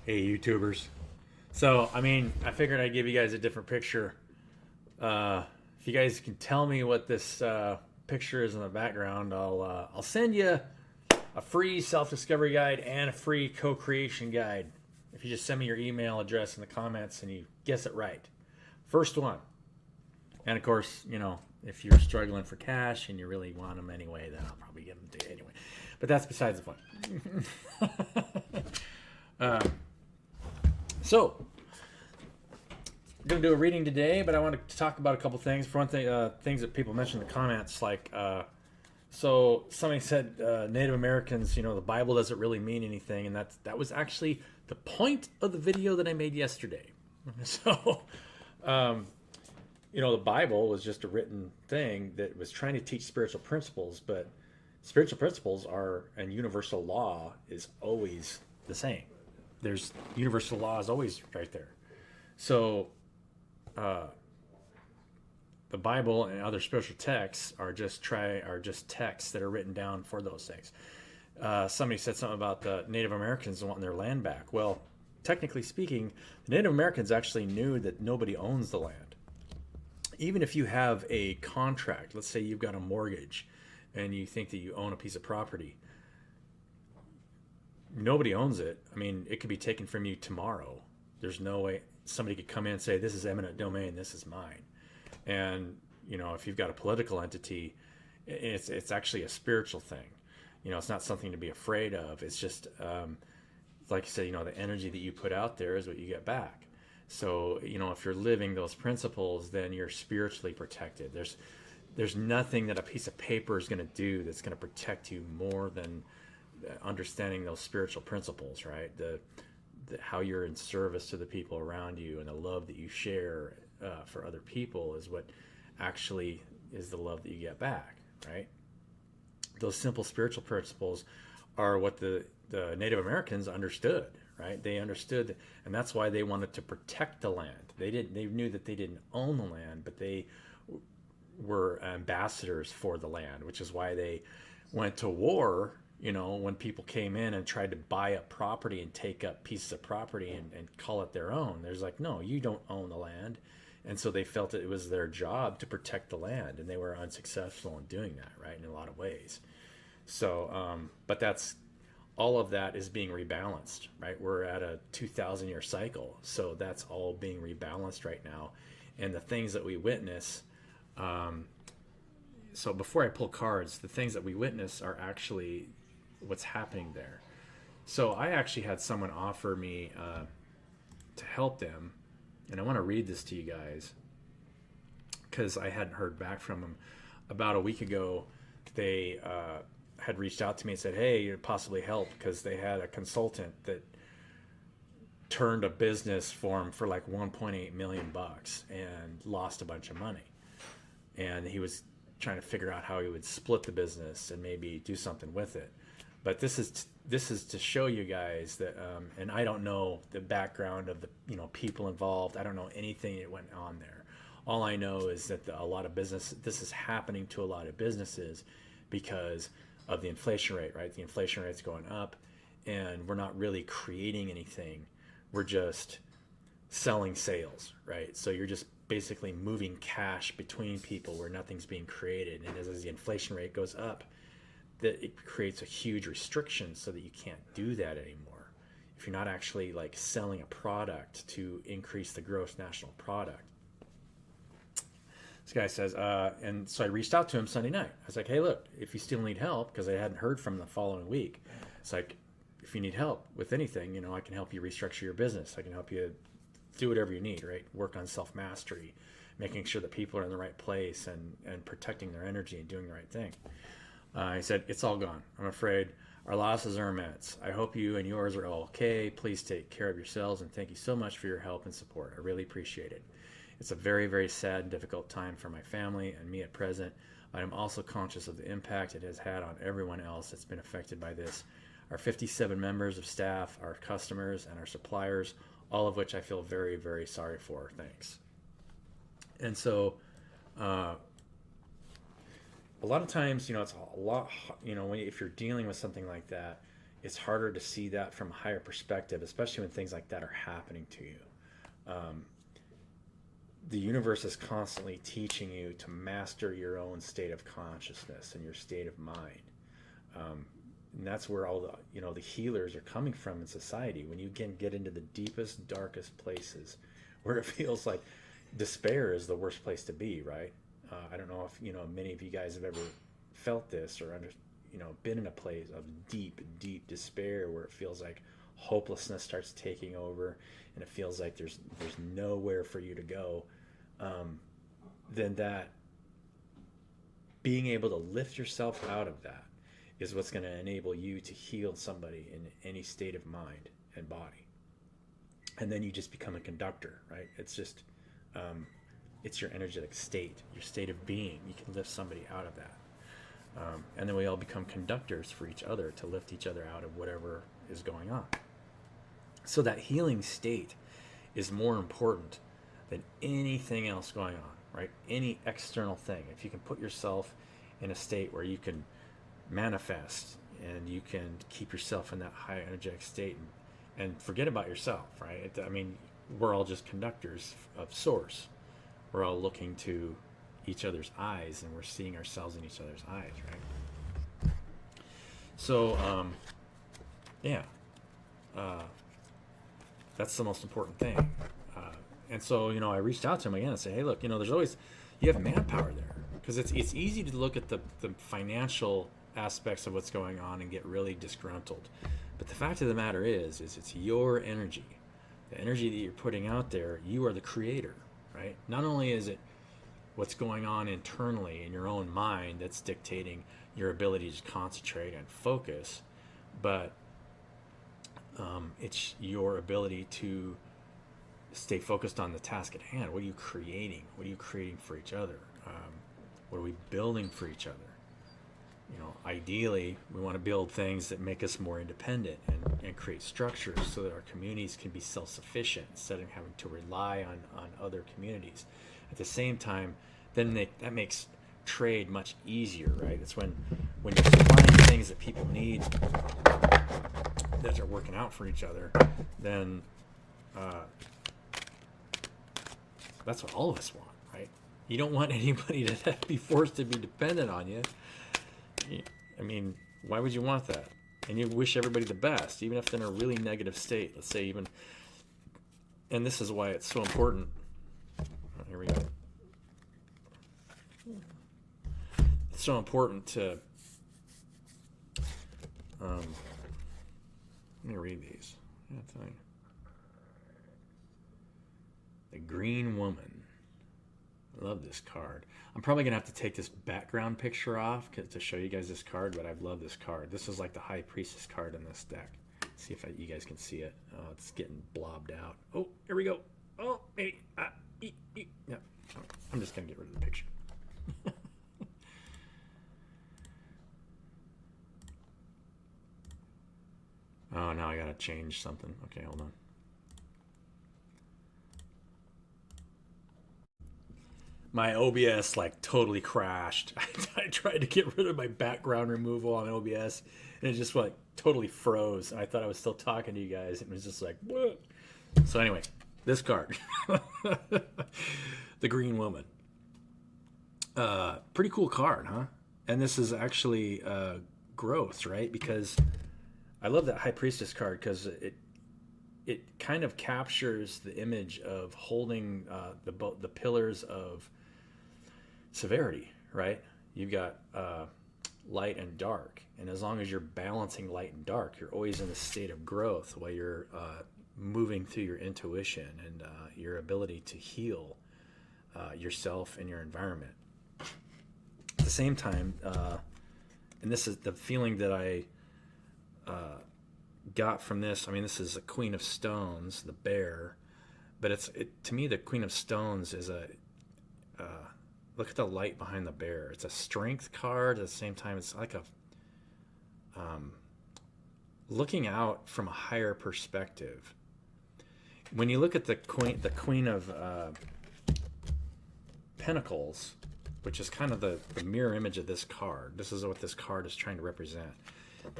Hey, YouTubers. So, I figured I'd give you guys a different picture. If you guys can tell me what this picture is in the background, I'll send you a free self-discovery guide and a free co-creation guide. If you just send me your email address in the comments and you guess it right, first one. And of course, if you're struggling for cash and you really want them anyway, then I'll probably give them to you anyway. But that's besides the point. So, I'm going to do a reading today, but I want to talk about a couple things. For one thing, things that people mentioned in the comments, like, so somebody said Native Americans, the Bible doesn't really mean anything, and that was actually the point of the video that I made yesterday. So, the Bible was just a written thing that was trying to teach spiritual principles, but spiritual principles are, and universal law is always the same. There's universal law is always right there. So, uh, the Bible and other spiritual texts are just texts that are written down for those things. Somebody said something about the Native Americans wanting their land back. Well, technically speaking, the Native Americans actually knew that nobody owns the land. Even if you have a contract, let's say you've got a mortgage and you think that you own a piece of property, nobody owns it. It could be taken from you tomorrow. There's no way somebody could come in and say, this is eminent domain, this is mine. And, if you've got a political entity, it's actually a spiritual thing. It's not something to be afraid of. It's just, like you said, the energy that you put out there is what you get back. So, if you're living those principles, then you're spiritually protected. There's nothing that a piece of paper is going to do that's going to protect you more than understanding those spiritual principles, right? How you're in service to the people around you and the love that you share for other people is what actually is the love that you get back, right? Those simple spiritual principles are what the Native Americans understood, right? They understood, and that's why they wanted to protect the land. They knew that they didn't own the land, but they were ambassadors for the land, which is why they went to war. When people came in and tried to buy up property and take up pieces of property and call it their own, there's like, no, you don't own the land. And so they felt it was their job to protect the land, and they were unsuccessful in doing that, right, in a lot of ways. So, but that's all of that is being rebalanced, right? We're at a 2,000-year cycle, so that's all being rebalanced right now. And the things that we witness, so before I pull cards, the things that we witness are actually what's happening there. So I actually had someone offer me to help them, and I want to read this to you guys because I hadn't heard back from them. About a week ago, they had reached out to me and said, "Hey, you possibly help," because they had a consultant that turned a business for him for like 1.8 million bucks and lost a bunch of money, and he was trying to figure out how he would split the business and maybe do something with it. But this is to show you guys that, and I don't know the background of the people involved. I don't know anything that went on there. All I know is that a lot of business. This is happening to a lot of businesses because of the inflation rate. Right, the inflation rate's going up, and we're not really creating anything. We're just selling sales, right? So you're just basically moving cash between people where nothing's being created, and as the inflation rate goes up, that it creates a huge restriction so that you can't do that anymore if you're not actually like selling a product to increase the gross national product. This guy says, and so I reached out to him Sunday night. I was like, hey, look, if you still need help, because I hadn't heard from him the following week, it's like, if you need help with anything, I can help you restructure your business. I can help you do whatever you need, right? Work on self mastery, making sure that people are in the right place and protecting their energy and doing the right thing. He said, it's all gone. I'm afraid our losses are immense. I hope you and yours are all okay. Please take care of yourselves, and thank you so much for your help and support. I really appreciate it. It's a very, very sad and difficult time for my family and me at present. I am also conscious of the impact it has had on everyone else that's been affected by this. Our 57 members of staff, our customers, and our suppliers, all of which I feel very, very sorry for. Thanks. And so, a lot of times, it's a lot, if you're dealing with something like that, it's harder to see that from a higher perspective, especially when things like that are happening to you. Um, the universe is constantly teaching you to master your own state of consciousness and your state of mind. Um, and that's where all the healers are coming from in society. When you can get into the deepest, darkest places, where it feels like despair is the worst place to be, right? I don't know if many of you guys have ever felt this or been in a place of deep, deep despair where it feels like hopelessness starts taking over, and it feels like there's nowhere for you to go. Then that being able to lift yourself out of that is what's going to enable you to heal somebody in any state of mind and body. And then you just become a conductor, right? It's just it's your energetic state, your state of being. You can lift somebody out of that. And then we all become conductors for each other to lift each other out of whatever is going on. So that healing state is more important than anything else going on, right? Any external thing. If you can put yourself in a state where you can manifest and you can keep yourself in that high energetic state and forget about yourself, right? I mean, we're all just conductors of source. We're all looking to each other's eyes, and we're seeing ourselves in each other's eyes, right? So, that's the most important thing. And so, I reached out to him again and said, hey, look, there's always, you have manpower there. Because it's easy to look at the financial aspects of what's going on and get really disgruntled. But the fact of the matter is it's your energy. The energy that you're putting out there, you are the creator, right? Not only is it what's going on internally in your own mind that's dictating your ability to concentrate and focus, but it's your ability to stay focused on the task at hand. What are you creating? What are you creating for each other? What are we building for each other? Ideally, we want to build things that make us more independent and create structures so that our communities can be self-sufficient instead of having to rely on other communities. At the same time, then that makes trade much easier, right? It's when you're supplying things that people need that are working out for each other, then that's what all of us want, right? You don't want anybody to be forced to be dependent on you. I mean, why would you want that? And you wish everybody the best, even if they're in a really negative state. Let's say even, and this is why it's so important. Oh, here we go. It's so important to, let me read these. The Green Woman. I love this card. I'm probably gonna have to take this background picture off to show you guys this card, but I love this card. This is like the High Priestess card in this deck. Let's see if you guys can see it. Oh, it's getting blobbed out. Oh, here we go. Oh, maybe. Yeah. I'm just gonna get rid of the picture. Oh, now I gotta change something. Okay, hold on. My OBS totally crashed. I tried to get rid of my background removal on OBS, and it just totally froze. And I thought I was still talking to you guys. It was just like, what? So anyway, this card, the Green Woman. Pretty cool card, huh? And this is actually growth, right? Because I love that High Priestess card because it kind of captures the image of holding the pillars of severity, right? You've got light and dark, and as long as you're balancing light and dark, you're always in a state of growth while you're moving through your intuition and your ability to heal yourself and your environment. At the same time, and this is the feeling that I got from this. I mean, this is a Queen of Stones, the bear, but to me, the Queen of Stones is look at the light behind the bear. It's a strength card. At the same time, it's like a looking out from a higher perspective. When you look at the Queen of Pentacles, which is kind of the mirror image of this card. This is what this card is trying to represent.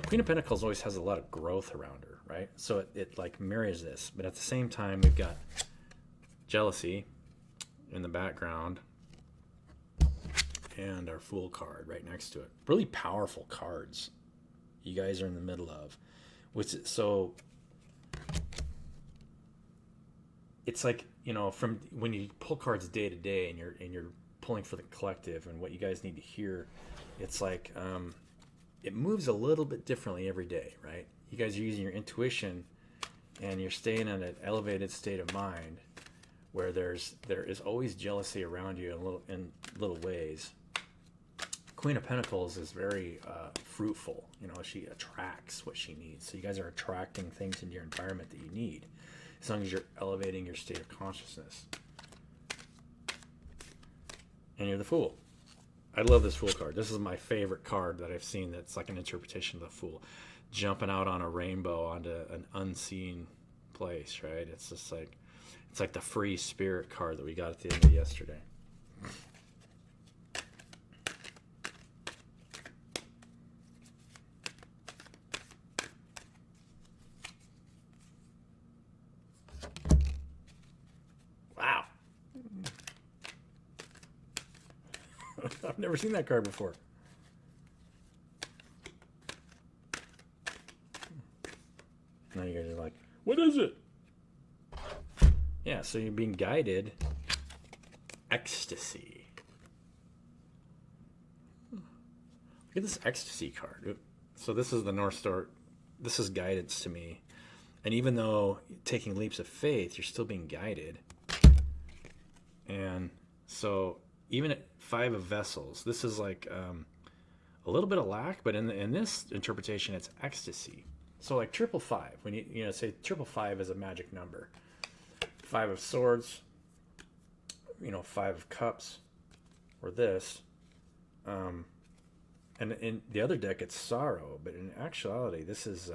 Queen of Pentacles always has a lot of growth around her, right? So it like mirrors this, but at the same time, we've got jealousy in the background and our Fool card right next to it. Really powerful cards you guys are in the middle of. So it's like, from when you pull cards day to day and you're pulling for the collective and what you guys need to hear, it's like it moves a little bit differently every day, right? You guys are using your intuition and you're staying in an elevated state of mind where there is always jealousy around you in little ways. Queen of Pentacles is very fruitful. She attracts what she needs. So you guys are attracting things into your environment that you need, as long as you're elevating your state of consciousness. And you're the Fool. I love this Fool card. This is my favorite card that I've seen that's like an interpretation of the Fool. Jumping out on a rainbow onto an unseen place, right? It's just like, it's like the free spirit card that we got at the end of yesterday. Wow. I've never seen that card before. Now you guys are like, what is it? Yeah, so you're being guided. Ecstasy. Look at this ecstasy card. So this is the North Star. This is guidance to me. And even though taking leaps of faith, you're still being guided. And so even at 5 of Vessels, this is like a little bit of lack, but in this interpretation, it's ecstasy. So like 555, when you say 555 is a magic number. 5 of Swords, 5 of Cups, or this. And in the other deck, it's sorrow, but in actuality, this is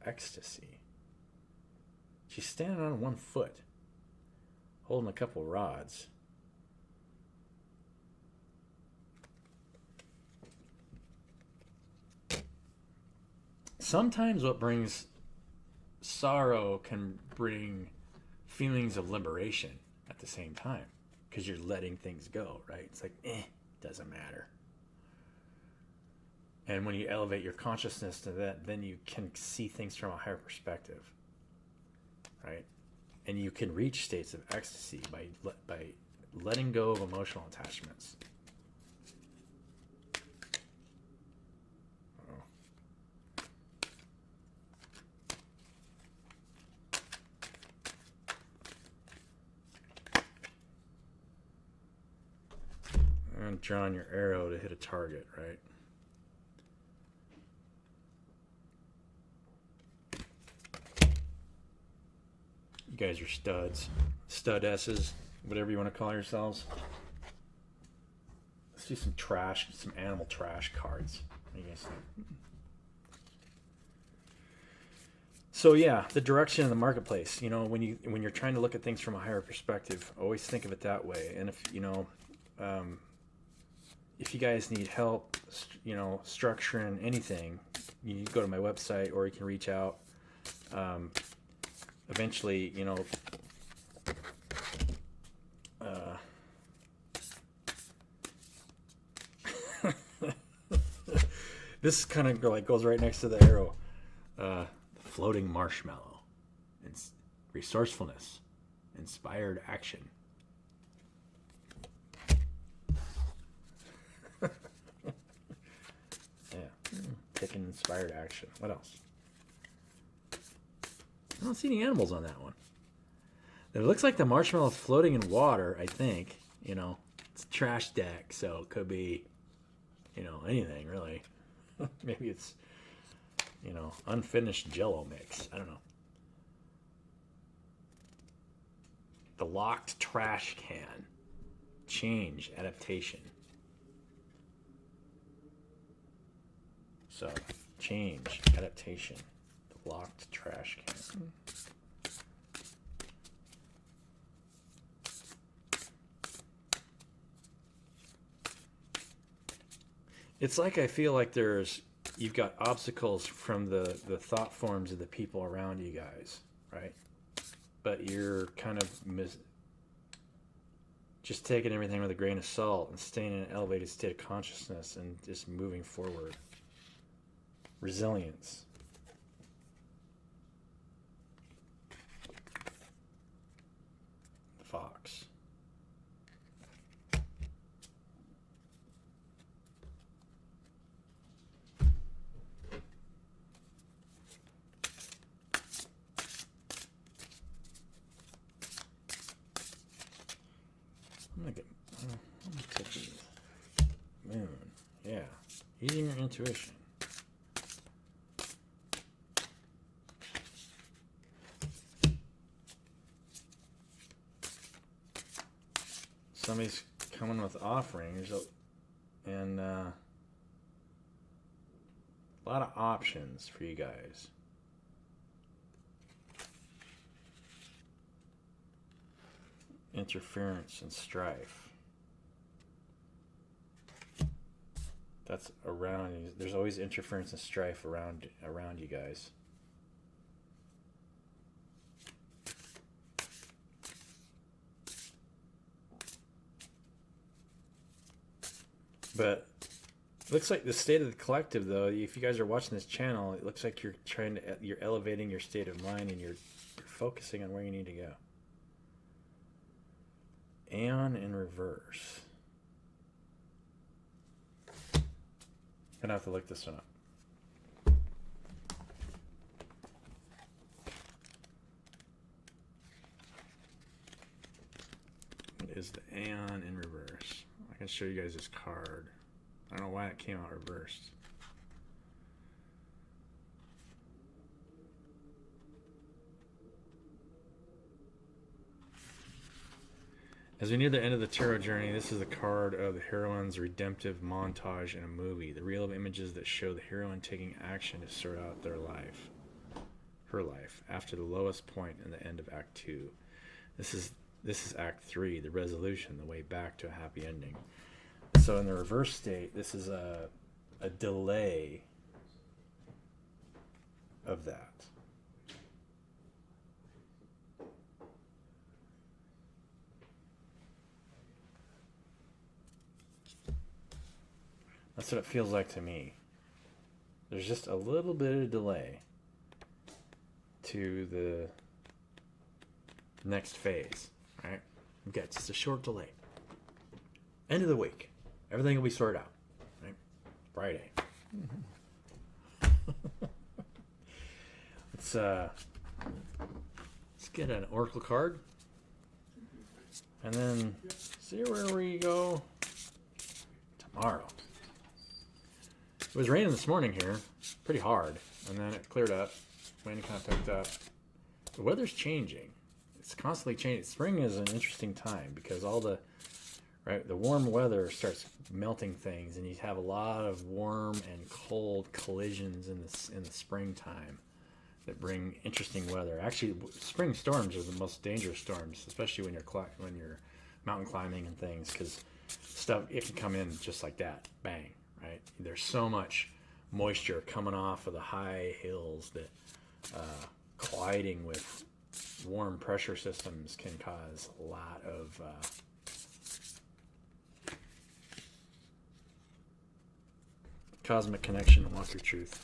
ecstasy. She's standing on one foot, holding a couple rods. Sometimes what brings sorrow can bring feelings of liberation at the same time, because you're letting things go, right? It's like, doesn't matter. And when you elevate your consciousness to that, then you can see things from a higher perspective, right? And you can reach states of ecstasy by letting go of emotional attachments. And drawing your arrow to hit a target, right? You guys are studs. Studesses, whatever you want to call yourselves. Let's do some animal trash cards. What do you guys think? So yeah, the direction of the marketplace. When you're trying to look at things from a higher perspective, always think of it that way. And if you guys need help, structuring anything, you can go to my website or you can reach out. Eventually, this kind of like goes right next to the arrow. Floating marshmallow. It's resourcefulness. Inspired action. Taking inspired action. What else? I don't see any animals on that one. It looks like the marshmallow is floating in water, I think. It's a trash deck, so it could be, anything, really. Maybe it's, unfinished Jell-O mix. I don't know. The locked trash can. Change. Adaptation. So, change, adaptation, the locked trash can. It's like I feel like there's you've got obstacles from the thought forms of the people around you guys, right? But you're kind of just taking everything with a grain of salt and staying in an elevated state of consciousness and just moving forward. Resilience. Fox. I'm gonna take these. Moon. Yeah. Using your intuition. Somebody's coming with offerings and a lot of options for you guys. Interference and strife. That's around you. There's always interference and strife around you guys. But it looks like the state of the collective, though, if you guys are watching this channel, it looks like you're elevating your state of mind and you're focusing on where you need to go. Aeon in reverse. Gonna have to look this one up. What is the Aeon in reverse? I can show you guys this card. I don't know why it came out reversed. As we near the end of the tarot journey, this is the card of the heroine's redemptive montage in a movie. The reel of images that show the heroine taking action to sort out her life, after the lowest point in the end of Act 2. This is Act 3, the resolution, the way back to a happy ending. So in the reverse state, this is a delay of that. That's what it feels like to me. There's just a little bit of delay to the next phase, right? Okay, it's just a short delay. End of the week. Everything will be sorted out, right? Friday. Let's get an oracle card and then see where we go tomorrow. It was raining this morning here, pretty hard, and then it cleared up. Wind kind of picked up. The weather's changing. It's constantly changing. Spring is an interesting time because all the warm weather starts melting things, and you have a lot of warm and cold collisions in the springtime that bring interesting weather. Actually, spring storms are the most dangerous storms, especially when you're mountain climbing and things, because it can come in just like that, bang. Right? There's so much moisture coming off of the high hills that colliding with warm pressure systems can cause a lot of cosmic connection and walk your truth.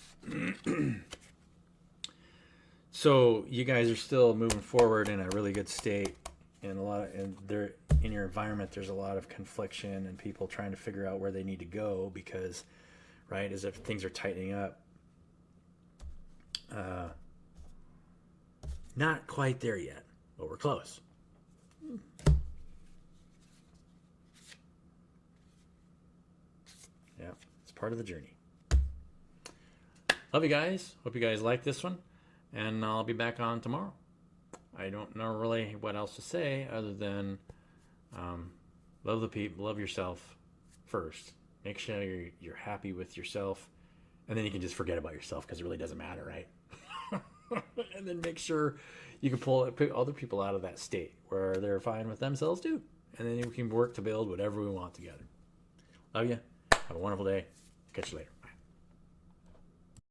So you guys are still moving forward in a really good state, and in your environment there's a lot of confliction and people trying to figure out where they need to go because, right, as if things are tightening up. Not quite there yet, but we're close. Yeah, it's part of the journey. Love you guys. Hope you guys like this one, and I'll be back on tomorrow. I don't know really what else to say other than love the people, love yourself first. Make sure you're happy with yourself, and then you can just forget about yourself because it really doesn't matter, right? And then make ssure you can pick other people out of that state where they're fine with themselves too, and then we can work to build whatever we want together. Love you. Have a wonderful day. Catch you later.